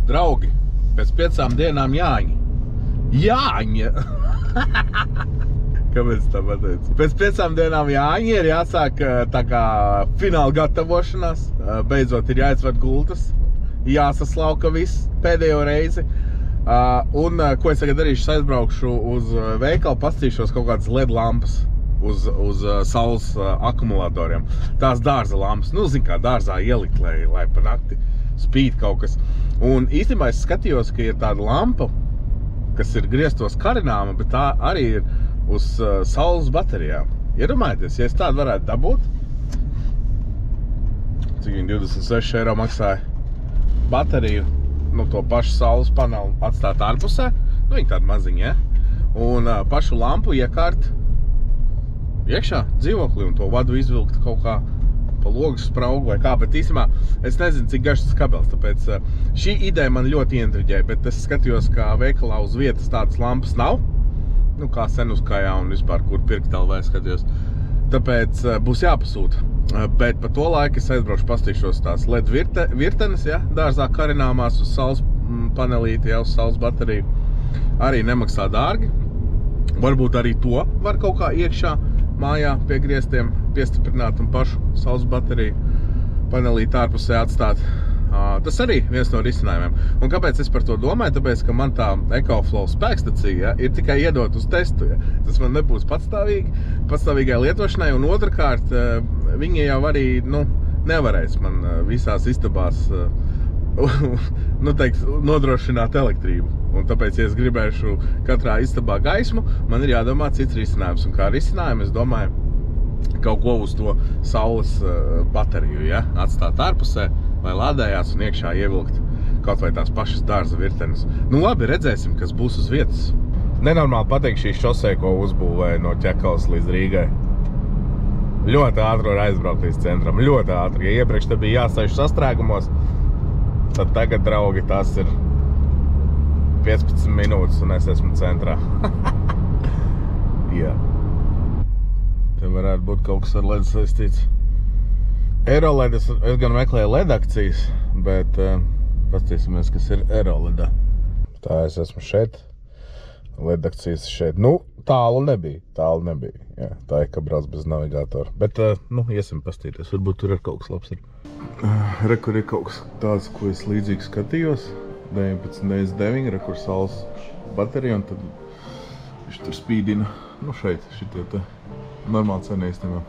Draugi, pēc 5 dienām Jāņi. Jāņi! Kāpēc tā pateicu? Pēc 5 dienām Jāņi ir jāsāk tā kā fināla gatavošanās. Beidzot ir jāizved gultas, jāsaslauka viss pēdējo reizi. Un ko es tagad darīšu, es aizbraukšu uz veikalu, pastīšos kaut kādas LED lampas uz saules akumulatoriem. Tās dārza lampas, nu zin kā dārzā ielikt, lai pa nakti spīd kaut kas. Un īstenībā es skatījos, ka ir tāda lampa, kas ir grieztos karināma, bet tā arī ir uz saules baterijām. Iedomājieties, ja es tādu varētu dabūt, cik viņi 26 eiro maksāja bateriju, nu to pašu saules panelu atstāt ārpusē, nu viņi tādi maziņi, ja? Un pašu lampu iekārt iekšā dzīvoklī un to vadu izvilkt kaut kā pa logas spraugu vai kā, bet īstenībā es nezinu, cik garš tas kabels, tāpēc šī ideja man ļoti ientriģēja, bet es skatījos, ka veikalā uz vietas tādas lampas nav, nu kā Senuskajā un vispār, kur Pirktelvē skatījos, tāpēc būs jāpasūta. Bet pa to laiku es aizbraukšu pastīšos tās LED virtenes, ja, dārzā karināmās uz saules panelīti, ja, uz saules bateriju, arī nemaksā dārgi. Varbūt arī to var kaut kā iekšā mājā pie griestiem piestiprināt un pašu saules bateriju panelīt ārpusē atstāt. Tas arī viens no risinājumiem. Un kāpēc es par to domāju? Tāpēc, ka man tā EcoFlow spēkstacija, ja, ir tikai iedot uz testu. Ja. Tas man nebūs patstāvīgai lietošanai, un otrkārt, viņi jau arī nevarēs man visās istabās nodrošināt elektrību. Un tāpēc, ja es gribēšu katrā istabā gaismu, man ir jādomā cits risinājums. Un kā risinājumu, es domāju, kaut ko uz to saules bateriju, ja, atstāt ārpusē, lai lādējās un iekšā ievilkt kaut vai tās pašas dārza virtenes. Nu labi, redzēsim, kas būs uz vietas. Nenormāli patīk šī šosei, ko uzbūvēja no Ķekavas līdz Rīgai. Ļoti ātri var aizbraukt līdz centram, ļoti ātri. Ja iepriekš te bija jāsaiž sastrēgumos, tad tagad, draugi, tās ir 15 minūtes un es esmu centrā. Jā. Te varētu būt kaut kas ar LED saistīts. Aeroled, es gan meklēju LED akcijas, bet pastīsimies, kas ir Aeroledā. Tā, es esmu šeit. LED akcijas šeit. Nu, tālu nebija. Jā, tā ir, ka brauc bez navigatora. Bet, iesim pastīties. Varbūt tur ir kaut kas labs. Rekur ir kaut kas tāds, ko es līdzīgi skatījos. 19,9, rekur saules baterija, un tad viņš tur spīdina. Nu, šeit, šitie te normāli cena īstenībā.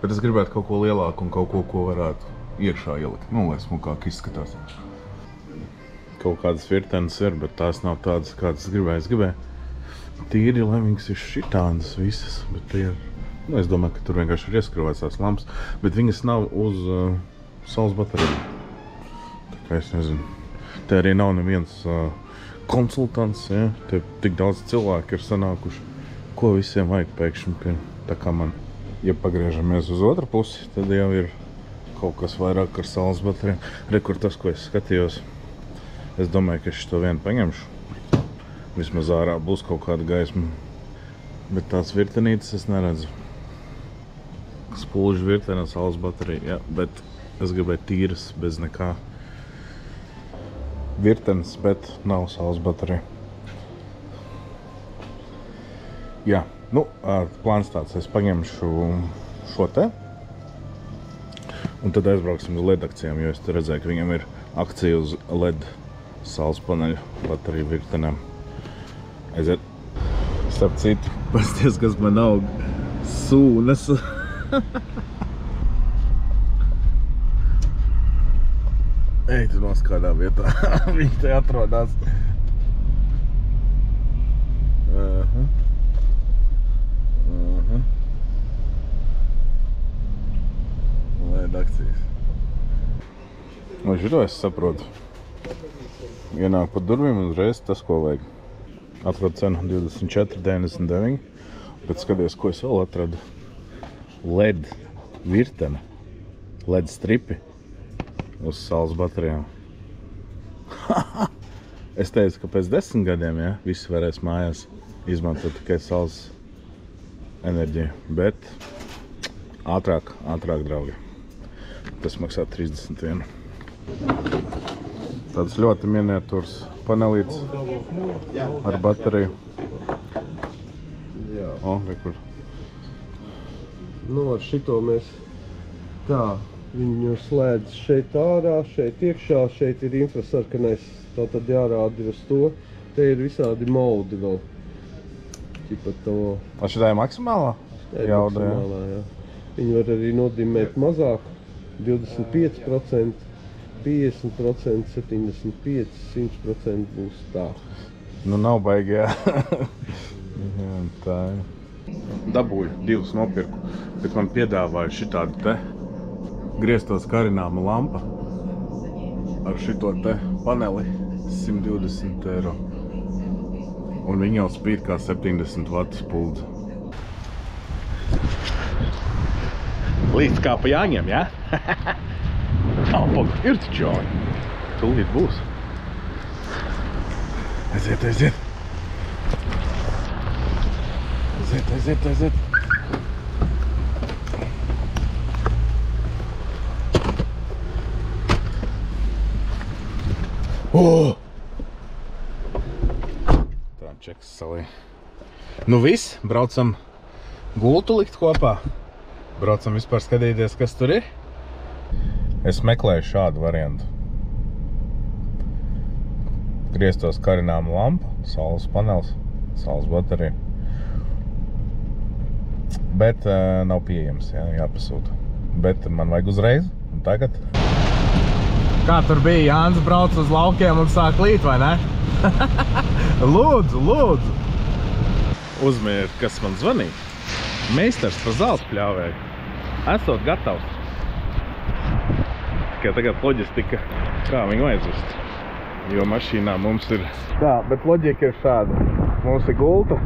Bet es gribētu kaut ko lielāku un kaut ko varētu iekšā ielikt. Nu, lai smukāk izskatās. Kaut kādas virtenes ir, bet tās nav tādas, kādas es gribēju. Tīri lemīgs ir šitādas visas, bet tie ir, es domāju, ka tur vienkārši ir ieskrāvēts tās lampas, bet viņas nav uz saules bateriju. Tā kā es nezinu. Te arī nav neviens konsultants, ja? Te tik daudz cilvēki ir sanākuši, ko visiem vajag pēkšņi, tā kā man. Ja pagriežamies uz otru pusi, tad jau ir kaut kas vairāk ar saules bateriju. Rekur tas, ko es skatījos, es domāju, ka es šito vienu paņemšu. Vismaz ārā būs kaut kāda gaisma, bet tās virtenītes es neredzu. Spulžu virtene, saules baterija, jā, bet es gribēju tīras bez nekā. Virtenes, bet nav saules baterija. Jā. Nu, plāns tāds, es paņemšu šo te, un tad aizbrauksim uz LED akcijām, jo es te redzēju, ka viņam ir akcija uz LED saules paneļu bateriju virtenēm. Aiziet. Starp citu, pasties, kas man aug sūnas. Ej, tu nos kādā vietā. Viņi te atrodās. LED akcijas. Vai šito es saprotu? Ienāk pa durvīm un uzreiz tas, ko vajag. Atradu cenu 24,99. Bet skaties, ko es vēl atradu. LED virtene. LED stripi uz saules baterijām. Es teicu, ka pēc 10 gadiem, ja, visi varēs mājās izmantot tikai saules enerģiju, bet ātrāk, draugi. Tas maksā 31. Tāds ļoti miniatūrs panelīts ar bateriju. Jā. O, rekur. Nu, ar šito mēs tā, viņu slēdz šeit ārā, šeit iekšā, šeit ir infrasarkanais, tā tad jārāda uz to. Te ir visādi modi vēl. Ķipa to... A šitā ir maksimālā? Jauda, jā. Viņi var arī nodimēt mazāk, 25%, 50%, 75%, 100% būs tā. Nu nav baigi, jā. Jā, tā ir. Dabūju, divus nopirku, bet man piedāvāja šitādu te grieztos karināma lampa ar šito te paneli 120 eiro. Un viņi jau spīd kā 70 vatu spuldze. Līdz kā pa jāņem, jā? Pag, ir taču jau. Tūlīt būs. Aiziet, aiziet. Aiziet, aiziet. Tā, čeks salī. Nu viss, braucam gultu likt kopā. Braucam vispār skatīties, kas tur ir. Es meklēju šādu variantu. Grieztos karināma lampa, saules panels, saules baterija. Bet nav pieejams, jāpasūta. Bet man vajag uzreiz, un tagad. Kā tur bija? Jānis brauc uz laukiem un sāk līt, vai ne? Lūdzu, lūdzu! Uzmēri, kas man zvanīja. Meistars pa zelta pļāvēju. Esot gatavs. Tikai tagad loģistika, kā viņu aizvest. Jo mašīnā mums ir... Tā, bet loģika ir šāda. Mums ir gulta.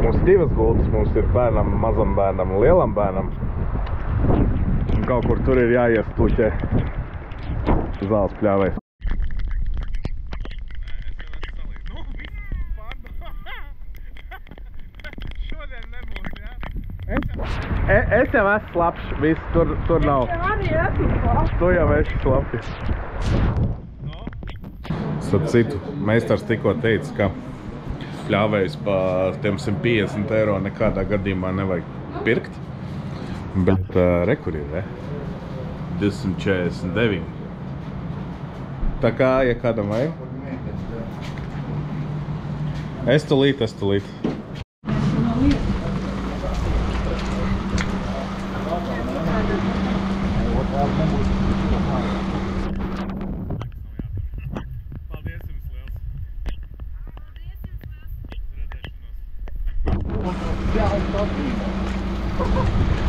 Mums ir divas gultas. Mums ir bērnam, mazam bērnam un lielam bērnam. Un kaut kur tur ir jāiestūķē zelta pļāvējs. Es jau esmu slapš, viss, tur nav. Es jau arī esmu slapš. Tu jau esi slapis. Starp citu, meistars tikko teica, ka pļāvējus pa tiem 150 eiro nekādā gadījumā nevajag pirkt. Bet rekur ir, 249. Tā kā, ja kādam vajag. Es tulīt.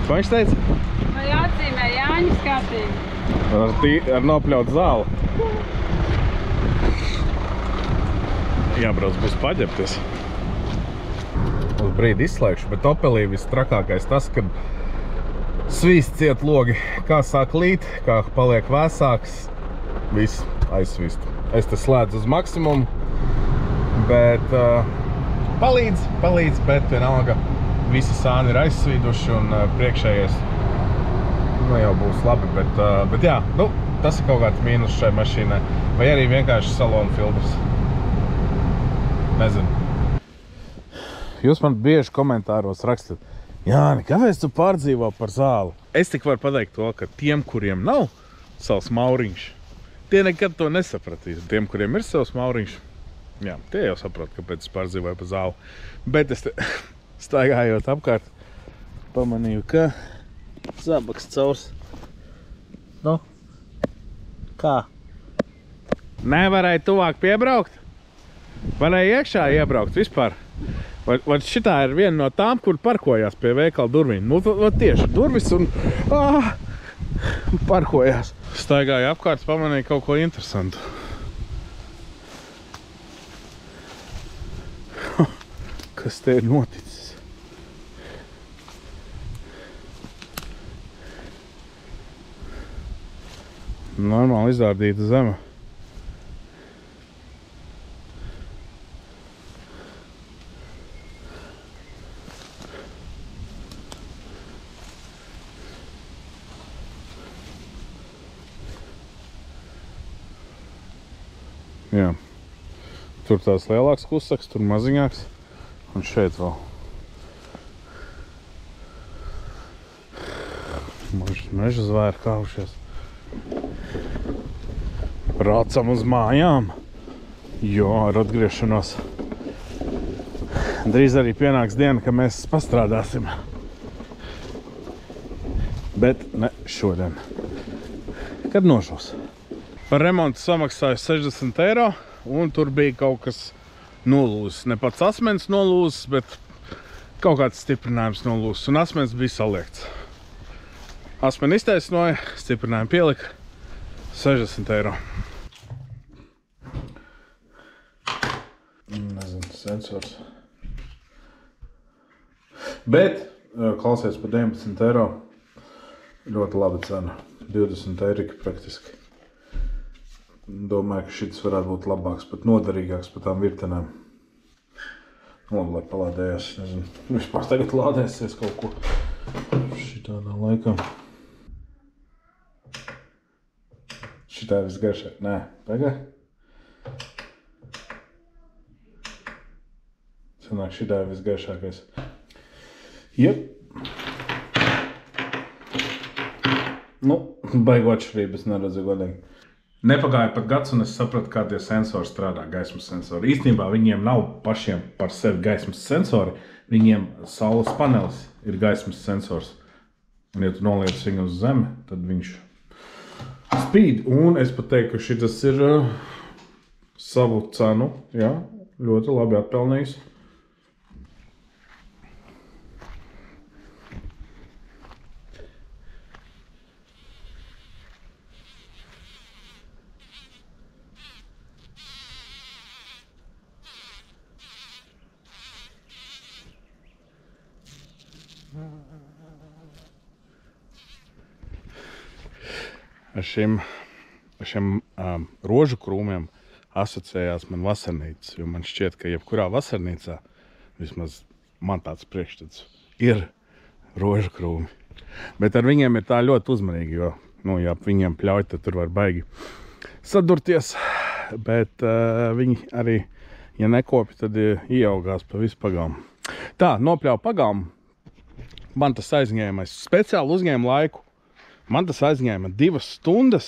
Ko viņš teica? Vai atzīmē Jāņus kārtīgi? Ar nopļaut zāli. Jābrauc būs paģerties. Uz brīdi izslēgšu, bet Opelī viss trakākais tas, kad svīst ciet logi. Kā sāk līt, kā paliek vēsāks, viss aizsvīst. Es te slēdzu uz maksimumu, bet palīdz, bet vienalga visi sāni ir aizsvīduši un priekšējais nu jau būs labi, bet jā, nu, tas ir kaut kāds mīnus šai mašīnai. Vai arī vienkārši salona filtrs. Nezinu. Jūs man bieži komentāros rakstat, Jāni, kāpēc tu pārdzīvo par zāli? Es tik varu pateikt to, ka tiem, kuriem nav savs mauriņš, tie nekad to nesapratīs. Tiem, kuriem ir savs mauriņš, jā, tie jau saprot, kāpēc es pārdzīvoju par zāli. Bet es te staigājot apkārt, pamanīju, ka zābaks caurs. Nu, kā? Nevarēja tuvāk piebraukt? Varēja iekšā iebraukt vispār? Vai šitā ir viena no tām, kur parkojās pie veikala durvīm? Nu, tieši durvis un parkojās. Staigāju apkārt, pamanīju kaut ko interesantu. Kas te ir noticis? Normāli izdārdīta zeme. Jā. Tur tās lielāks kusaks, tur maziņāks. Un šeit vēl. Meža zvēri kaušies. Braucam uz mājām. Jo, ar atgriešanos. Drīz arī pienāks diena, ka mēs pastrādāsim. Bet ne šodien. Kad nošos. Par remontu samaksāju 60 eiro, un tur bija kaut kas nolūzis. Ne pats asmens nolūzis, bet kaut kāds stiprinājums nolūzis. Un asmens bija saliekts. Asmeni iztaisnoja, stiprinājumu pielika 60 eiro. Nezinu, sensors. Bet, klausies par 19 eiro, ļoti laba cena. 20 eiro praktiski. Domāju, ka šis varētu būt labāks, pat noderīgāks par tām virtenēm. Labi, lai palādējās, nezinu. Vispār tagad lādēsies kaut ko šitādā laikā. Šitā ir visgaršāk. Nē, pagaid. Sanāk, šitā ir visgaršākais. Jep. Nu, baigu atšķirības neredzu godīgi. Nepagāja pat gads, un es sapratu, kā tie sensori strādā, gaismas sensori. Īstenībā viņiem nav pašiem par sevi gaismas sensori, viņiem saules panelis ir gaismas sensors. Un, ja tu noliec viņu uz zemi, tad viņš spīd. Un es pat teiktu, ka šitas ir savu cenu, jā, ļoti labi atpelnījis. Ar šiem rožu krūmiem asociējās man vasarnīcas, jo man šķiet, ka jebkurā vasarnīcā, vismaz man tāds priekšstats, ir rožu krūmi. Bet ar viņiem ir tā ļoti uzmanīgi, jo, nu, ja viņiem pļauj, tad tur var baigi sadurties, bet viņi arī, ja nekopi, tad ieaugās pa visu pagalmu. Tā, nopļauju pagalmu, man tas aizņēma, es speciāli uzņēmu laiku. Man tas aizņēma 2 stundas,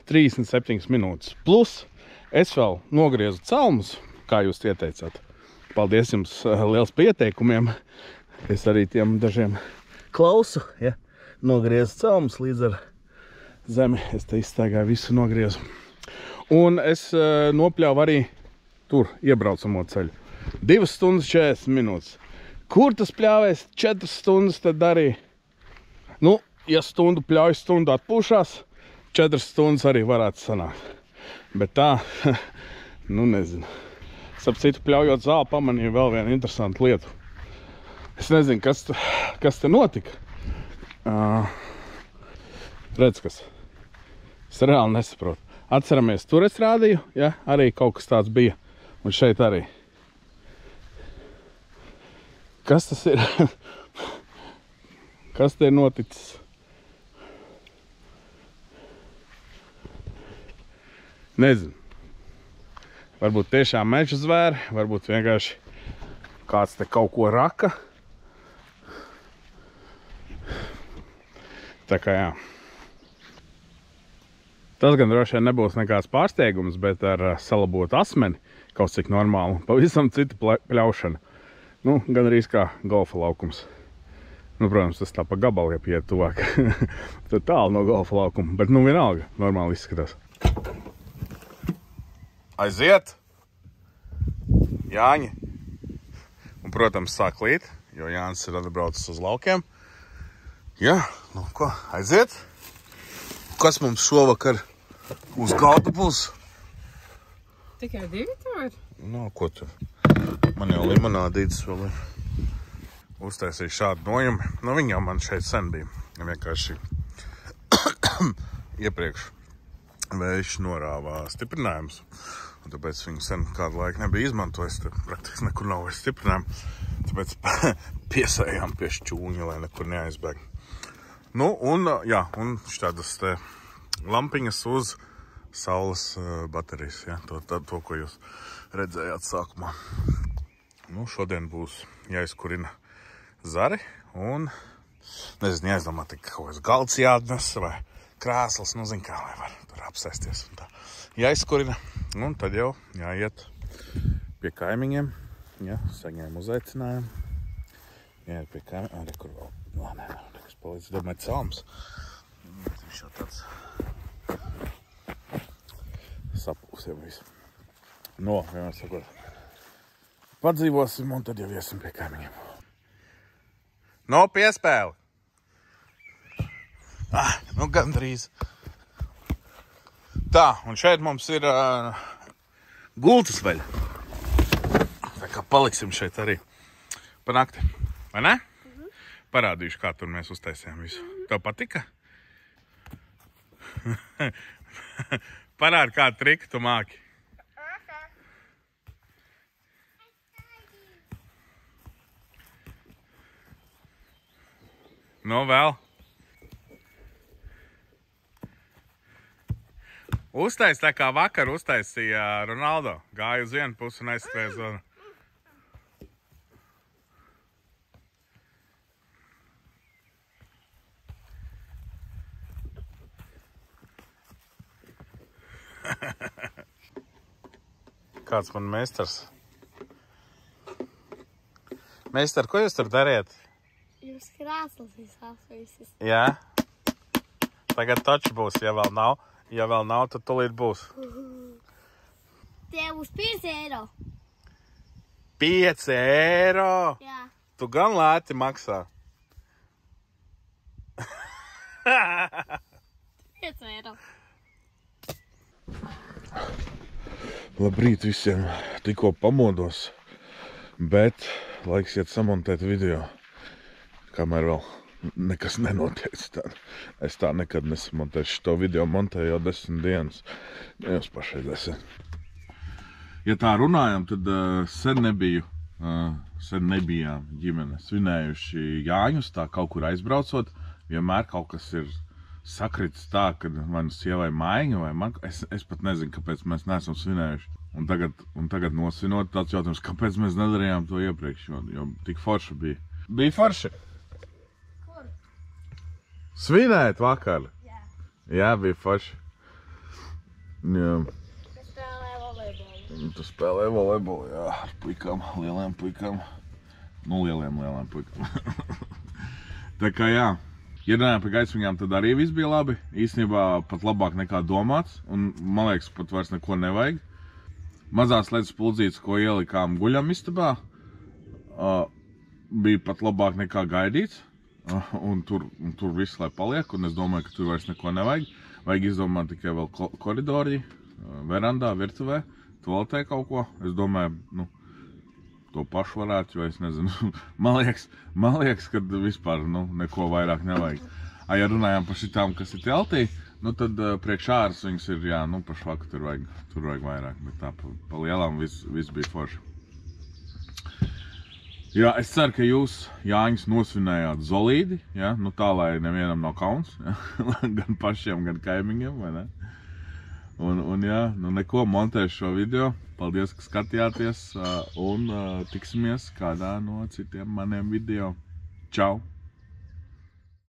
37 minūtes. Plus, es vēl nogriezu celmus, kā jūs ieteicāt. Paldies jums liels par ieteikumiem. Es arī tiem dažiem klausu, ja. Nogriezu celmus līdz ar zemi. Es te izstaigāju visu nogriezu. Un es nopļauju arī tur iebraucamo ceļu. 2 stundas 40 minūtes. Kur tas pļāvēs 4 stundas, tad arī, nu, ja stundu pļauj, stundu atpūšās, 4 stundas arī varētu sanākt. Bet tā, nu nezinu. Starp citu, pļaujot zāli, pamanīju vēl vienu interesantu lietu. Es nezinu, kas te notika. Redz, kas. Es reāli nesaprotu. Atceramies, tur es rādīju, ja, arī kaut kas tāds bija. Un šeit arī. Kas tas ir? Kas te ir noticis? Nezinu. Varbūt tiešām meža zvēri, varbūt vienkārši kāds te kaut ko raka. Tā kā jā. Tas gan droši vien nebūs nekāds pārsteigums, bet ar salabotu asmeni kaut cik normāli. Pavisam cita pļaušana. Nu, gan arī kā golfa laukums. Nu, protams, tas tā pa gabalu, ja pieiet tuvāk. Tad tālu no golfa laukuma, bet nu vienalga normāli izskatās. Aiziet! Jāņi! Un, protams, sāk līt, jo Jānis ir atbraucis uz laukiem. Jā, nu ko, aiziet! Kas mums šovakar uz galda būs? Tikai 2 tur? Nu, ko tur? Man jau limonādītes vēl ir. Uztaisīju šādu nojumi. Nu, viņa jau man šeit sen bija. Vienkārši iepriekš vējš norāvā stiprinājumus. Un tāpēc viņu sen kādu laiku nebija izmantojis. Tur praktiski nekur nav vairs stiprinājumu. Tāpēc piesējām pie šķūņa, lai nekur neaizbēg. Nu, un, jā, un šādas te lampiņas uz saules baterijas, ja? To, ko jūs redzējāt sākumā. Nu, šodien būs jāizkurina zari un, nezinu, jāizdomā tik kaut kāds galds jāatnes vai krēsls, nu, zin kā, lai var tur apsēsties un tā. Jāizkurina, un tad jau jāiet pie kaimiņiem, ja, saņēmu uzaicinājumu. Jāiet pie kaimiņiem, arī kur vēl, kas palīdz domāt salms. Viņš jau tāds sapūs jau visu. No, vienmēr sakot, padzīvosim un tad jau iesim pie kaimiņiem. No, piespēli! Nu, gandrīz. Tā, un šeit mums ir gultas veļa. Tā kā paliksim šeit arī pa nakti. Vai ne? Parādīšu, kā tur mēs uztaisījām visu. Tev patika? Parādi, kādu triku tu māki. Nu, vēl. Uztais tā kā vakar uztaisīja Ronaldo. Gāja uz vienu pusi un aizskrēja uz otru. Kāds man meistars? Meistar, ko jūs tur dariet? Jūs krēsls visas. Jā? Tagad taču būs, ja vēl nav. Ja vēl nav, tad tūlīt būs. Tie būs 5 eiro. 5 eiro? Jā. Tu gan lēti maksā. 5 eiro. Labrīt visiem. Tikko pamodos, bet laiks iet samontēt video, kamēr vēl nekas nenotiek. Es tā nekad nesamontēšu. To video montēju jau 10 dienas. Jūs pašais esat. Ja tā runājam, tad sen nebijām ģimene svinējuši Jāņus, tā kaut kur aizbraucot. Vienmēr kaut kas ir sakritis tā, kad vai nu sievai maiņa vai man. Es pat nezinu, kāpēc mēs neesam svinējuši. Un tagad nosvinot tāds jautājums, kāpēc mēs nedarījām to iepriekš, jo tik forši bija. Bija forši? Svinēt vakar? Jā. Jā, bija forši. Jā. Es spēlēju volejbolu. Tu spēlēji volejbolu, jā, ar puikām, lieliem puikām. Nu, lieliem puikām. Tā kā jā. Ja runājām par gaismiņām, tad arī viss bija labi. Īstenībā pat labāk nekā domāts. Un, man liekas, pat vairs neko nevajag. Mazās ledus puldzītes, ko ielikām guļam istabā, bija pat labāk nekā gaidīts. Un tur viss, lai paliek, un es domāju, ka tur vairs neko nevajag. Vajag izdomāt tikai vēl koridori, verandā, virtuvē, toaletē kaut ko. Es domāju, nu, to pašu varētu, jo es nezinu. Man liekas, ka vispār, nu, neko vairāk nevajag. Ja runājām par šitām, kas ir teltī, nu, tad priekš āras viņas ir, jā, nu, pašvaka tur vajag vairāk, bet tā pa lielām viss bija forši. Jā, es ceru, ka jūs Jāņus nosvinējāt zolīdi, ja? Nu tā, lai nevienam nav kauns, ja? Gan pašiem, gan kaimiņiem, vai ne? Un jā, nu neko, montēšu šo video. Paldies, ka skatījāties, un tiksimies kādā no citiem maniem video. Čau!